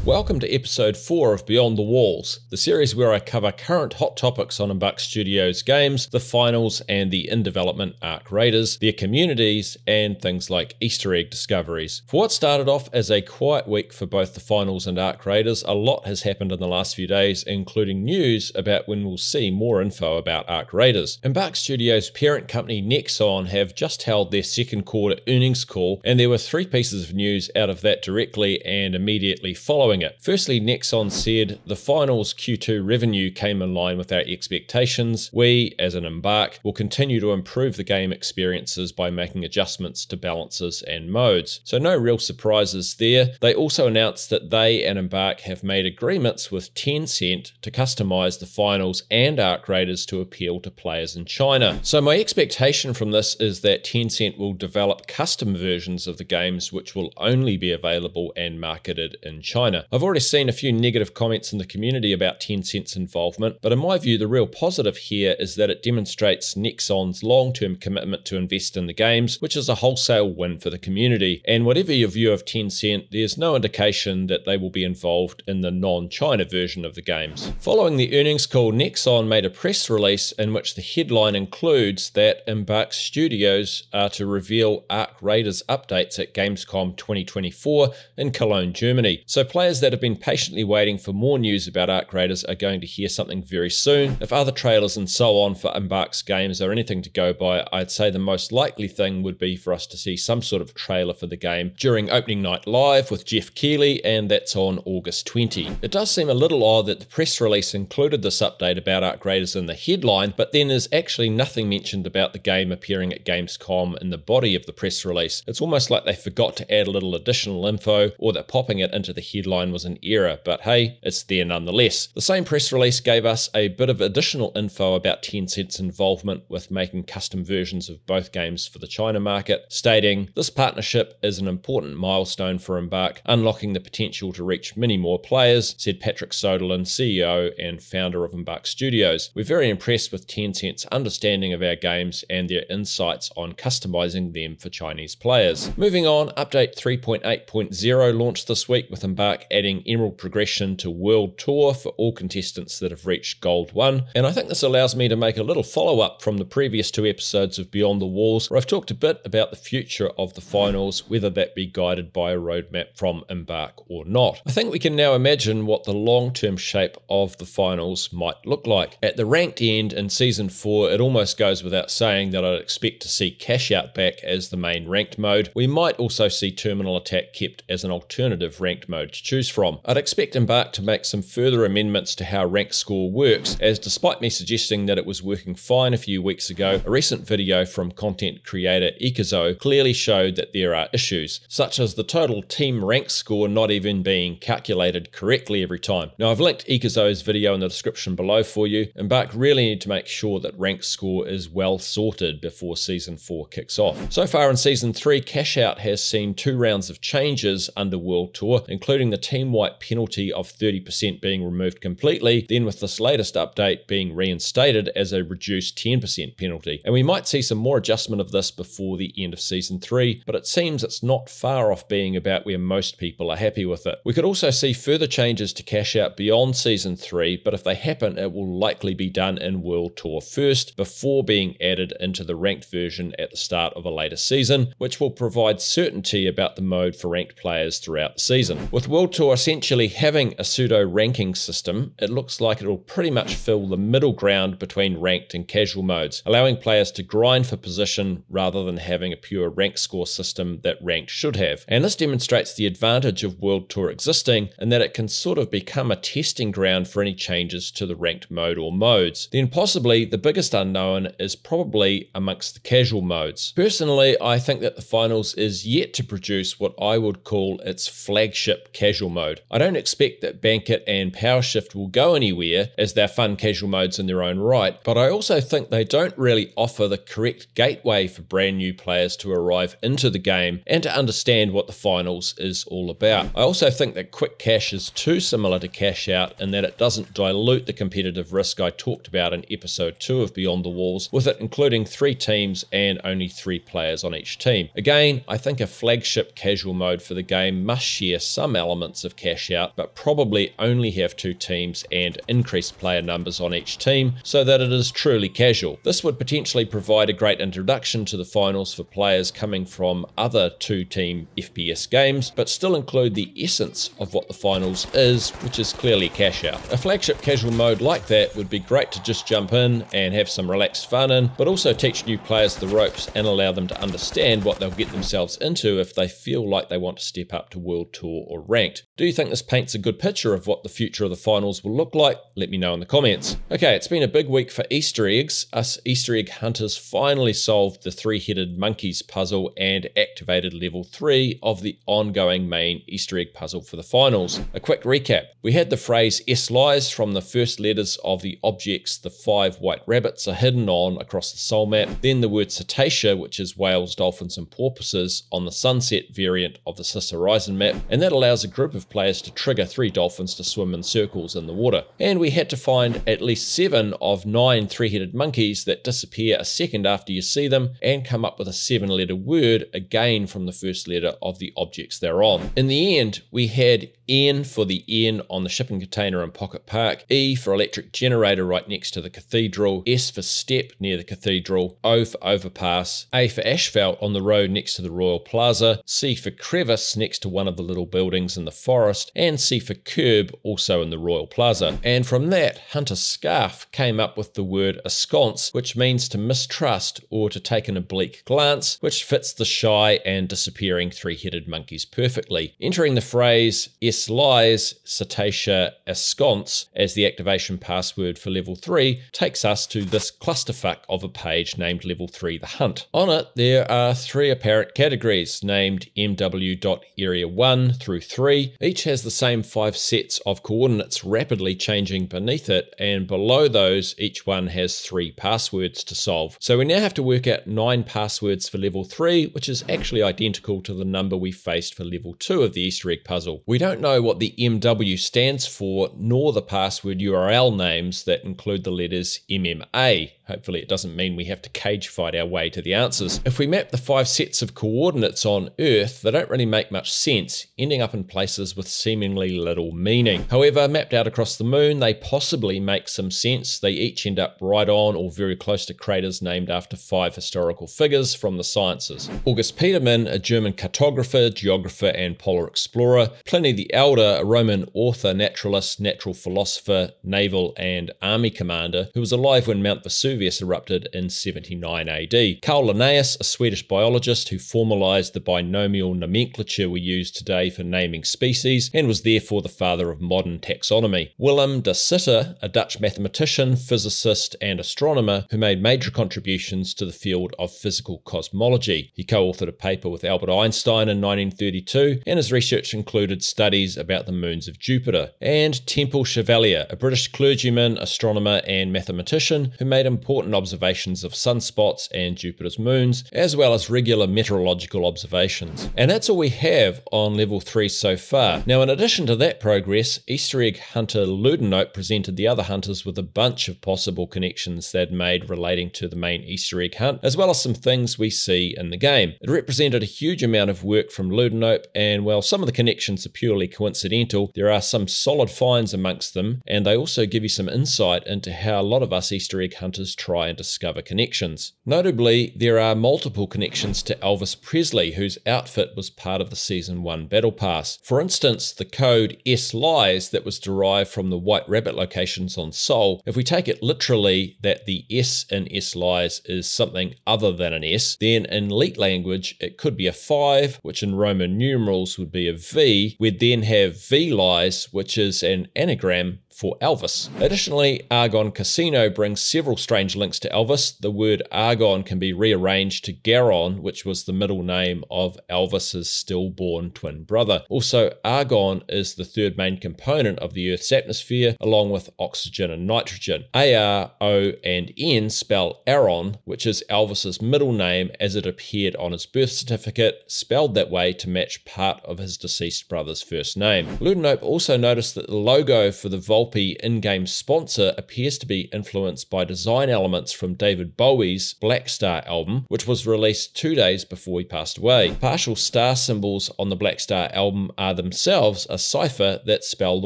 Welcome to episode 4 of Beyond the Walls, the series where I cover current hot topics on Embark Studios games, the finals and the in-development Arc Raiders, their communities, and things like Easter egg discoveries. For what started off as a quiet week for both the finals and Arc Raiders, a lot has happened in the last few days, including news about when we'll see more info about Arc Raiders. Embark Studios' parent company Nexon have just held their second quarter earnings call, and there were 3 pieces of news out of that directly and immediately following it. Firstly, Nexon said the finals Q2 revenue came in line with our expectations. We, as an Embark, will continue to improve the game experiences by making adjustments to balances and modes. So no real surprises there. They also announced that they and Embark have made agreements with Tencent to customize the finals and Arc Raiders to appeal to players in China. So my expectation from this is that Tencent will develop custom versions of the games which will only be available and marketed in China. I've already seen a few negative comments in the community about Tencent's involvement, but in my view the real positive here is that it demonstrates Nexon's long-term commitment to invest in the games, which is a wholesale win for the community. And whatever your view of Tencent, there's no indication that they will be involved in the non-China version of the games. Following the earnings call, Nexon made a press release in which the headline includes that Embark Studios are to reveal Arc Raiders updates at Gamescom 2024 in Cologne, Germany. So players that have been patiently waiting for more news about Arc Raiders are going to hear something very soon. If other trailers and so on for Embark's games are anything to go by, I'd say the most likely thing would be for us to see some sort of trailer for the game during opening night live with Jeff Keighley, and that's on August 20. It does seem a little odd that the press release included this update about Arc Raiders in the headline, but then there's actually nothing mentioned about the game appearing at Gamescom in the body of the press release. It's almost like they forgot to add a little additional info, or that popping it into the headline was an error, but hey, it's there nonetheless. The same press release gave us a bit of additional info about Tencent's involvement with making custom versions of both games for the China market, stating, "This partnership is an important milestone for Embark, unlocking the potential to reach many more players," said Patrick Soderlund, CEO and founder of Embark Studios. "We're very impressed with Tencent's understanding of our games and their insights on customizing them for Chinese players." Moving on, update 3.8.0 launched this week with Embark adding Emerald progression to World Tour for all contestants that have reached Gold 1, and I think this allows me to make a little follow-up from the previous 2 episodes of Beyond the Walls, where I've talked a bit about the future of the finals, whether that be guided by a roadmap from Embark or not. I think we can now imagine what the long-term shape of the finals might look like. At the ranked end in Season 4, it almost goes without saying that I'd expect to see Cash Out back as the main ranked mode. We might also see Terminal Attack kept as an alternative ranked mode to choose from. I'd expect Embark to make some further amendments to how rank score works, as despite me suggesting that it was working fine a few weeks ago, a recent video from content creator Ikazo clearly showed that there are issues, such as the total team rank score not even being calculated correctly every time. Now I've linked Ikazo's video in the description below for you. Embark really need to make sure that rank score is well sorted before Season 4 kicks off. So far in Season 3, Cash Out has seen 2 rounds of changes under World Tour, including the team-wide penalty of 30% being removed completely, then with this latest update being reinstated as a reduced 10% penalty. And we might see some more adjustment of this before the end of Season 3, but it seems it's not far off being about where most people are happy with it. We could also see further changes to Cash Out beyond Season 3, but if they happen, it will likely be done in World Tour first, before being added into the ranked version at the start of a later season, which will provide certainty about the mode for ranked players throughout the season. With World Tour essentially having a pseudo-ranking system, it looks like it'll pretty much fill the middle ground between ranked and casual modes, allowing players to grind for position rather than having a pure rank score system that ranked should have. And this demonstrates the advantage of World Tour existing in that it can sort of become a testing ground for any changes to the ranked mode or modes. Then possibly the biggest unknown is probably amongst the casual modes. Personally, I think that the finals is yet to produce what I would call its flagship casual mode. I don't expect that Banquet and Power Shift will go anywhere, as they're fun casual modes in their own right, but I also think they don't really offer the correct gateway for brand new players to arrive into the game and to understand what the finals is all about. I also think that Quick Cash is too similar to Cash Out in that it doesn't dilute the competitive risk I talked about in episode 2 of Beyond the Walls, with it including 3 teams and only 3 players on each team. Again, I think a flagship casual mode for the game must share some elements elements of cash out, but probably only have 2 teams and increased player numbers on each team so that it is truly casual. This would potentially provide a great introduction to the finals for players coming from other 2-team FPS games, but still include the essence of what the finals is, which is clearly cash out. A flagship casual mode like that would be great to just jump in and have some relaxed fun in, but also teach new players the ropes and allow them to understand what they'll get themselves into if they feel like they want to step up to World Tour or Ranked. Do you think this paints a good picture of what the future of the finals will look like? Let me know in the comments. Okay, it's been a big week for Easter eggs. Us Easter egg hunters finally solved the 3-headed monkeys puzzle and activated level 3 of the ongoing main Easter egg puzzle for the finals. A quick recap. We had the phrase S lies from the first letters of the objects the 5 white rabbits are hidden on across the soul map, then the word cetacea, which is whales, dolphins and porpoises, on the sunset variant of the Cis Horizon map, and that allows a group of players to trigger 3 dolphins to swim in circles in the water. And we had to find at least 7 of 9 3-headed monkeys that disappear a second after you see them, and come up with a 7-letter word, again from the first letter of the objects they're on. In the end, we had N for the N on the shipping container in Pocket Park, E for electric generator right next to the cathedral, S for step near the cathedral, O for overpass, A for asphalt on the road next to the Royal Plaza, C for crevice next to one of the little buildings in the forest, and C for curb also in the Royal Plaza. And from that, Hunter Scarf came up with the word ensconce, which means to mistrust or to take an oblique glance, which fits the shy and disappearing 3-headed monkeys perfectly. Entering the phrase S lies cetacea ensconce as the activation password for level 3 takes us to this clusterfuck of a page named level 3 the hunt. On it there are 3 apparent categories named MW.area 1 through 3. Each has the same 5 sets of coordinates rapidly changing beneath it, and below those each one has 3 passwords to solve. So we now have to work out 9 passwords for level 3, which is actually identical to the number we faced for level 2 of the Easter egg puzzle. We don't know what the MW stands for, nor the password URL names that include the letters MMA. Hopefully it doesn't mean we have to cage fight our way to the answers. If we map the 5 sets of coordinates on Earth, they don't really make much sense, ending up in places with seemingly little meaning. However, mapped out across the moon, they possibly make some sense. They each end up right on or very close to craters named after 5 historical figures from the sciences. August Petermann, a German cartographer, geographer and polar explorer, Pliny the Elder, a Roman author, naturalist, natural philosopher, naval and army commander, who was alive when Mount Vesuvius erupted in 79 AD. Carl Linnaeus, a Swedish biologist who formalized the binomial nomenclature we use today for naming species, and was therefore the father of modern taxonomy. Willem de Sitter, a Dutch mathematician, physicist and astronomer who made major contributions to the field of physical cosmology. He co-authored a paper with Albert Einstein in 1932, and his research included studies about the moons of Jupiter. And Temple Chevalier, a British clergyman, astronomer and mathematician who made important observations of sunspots and Jupiter's moons, as well as regular meteorological observations. And that's all we have on level 3 so far. Now, in addition to that progress, Easter egg hunter Ludenope presented the other hunters with a bunch of possible connections they'd made relating to the main Easter egg hunt, as well as some things we see in the game. It represented a huge amount of work from Ludenope, and while some of the connections are purely coincidental, there are some solid finds amongst them, and they also give you some insight into how a lot of us Easter egg hunters try and discover connections. Notably, there are multiple connections to Elvis Presley, whose outfit was part of the Season 1 Battle Pass. For instance, the code S lies that was derived from the White Rabbit locations on Sol, if we take it literally that the S in S lies is something other than an S, then in Leet language it could be a 5, which in Roman numerals would be a V. We'd then have V lies, which is an anagram for Elvis. Additionally, Argon Casino brings several strange links to Elvis. The word Argon can be rearranged to Garon, which was the middle name of Elvis's stillborn twin brother. Also, argon is the third main component of the Earth's atmosphere, along with oxygen and nitrogen. A-R, O, and N spell Aaron, which is Elvis's middle name as it appeared on his birth certificate, spelled that way to match part of his deceased brother's first name. Ludenope also noticed that the logo for the pulpy in-game sponsor appears to be influenced by design elements from David Bowie's Black Star album, which was released 2 days before he passed away. Partial star symbols on the Black Star album are themselves a cipher that spell the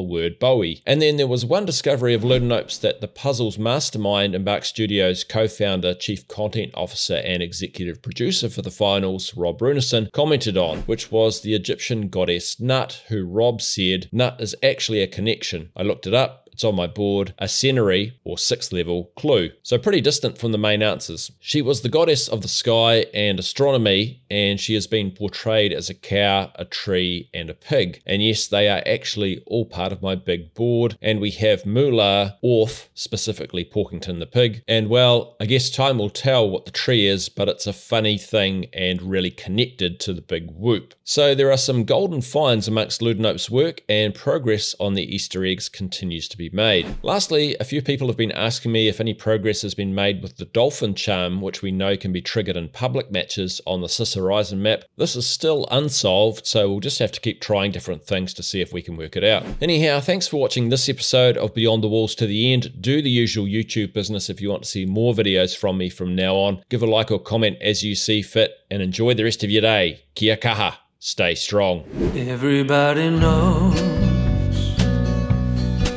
word Bowie. And then there was one discovery of Ludonopes that the puzzle's mastermind, Embark Studios co-founder, chief content officer, and executive producer for the finals, Rob Brunison, commented on, which was the Egyptian goddess Nut, who Rob said, "Nut is actually a connection. I looked it up. It's on my board, a Cenary or 6th level clue." So pretty distant from the main answers. She was the goddess of the sky and astronomy, and she has been portrayed as a cow, a tree, and a pig. And yes, they are actually all part of my big board. And we have Moolah, Orth, specifically Porkington the pig. And well, I guess time will tell what the tree is, but it's a funny thing and really connected to the big whoop. So there are some golden finds amongst Ludonopes' work, and progress on the Easter eggs continues to be made. Lastly, a few people have been asking me if any progress has been made with the dolphin charm, which we know can be triggered in public matches on the Sis Horizon map. This is still unsolved, so we'll just have to keep trying different things to see if we can work it out. Anyhow, thanks for watching this episode of Beyond the Walls to the End. Do the usual YouTube business if you want to see more videos from me from now on. Give a like or comment as you see fit, and enjoy the rest of your day. Kia kaha. Stay strong. Everybody knows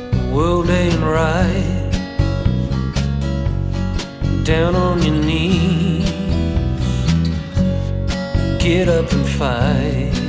the world ain't right. Down on your knees, get up and fight.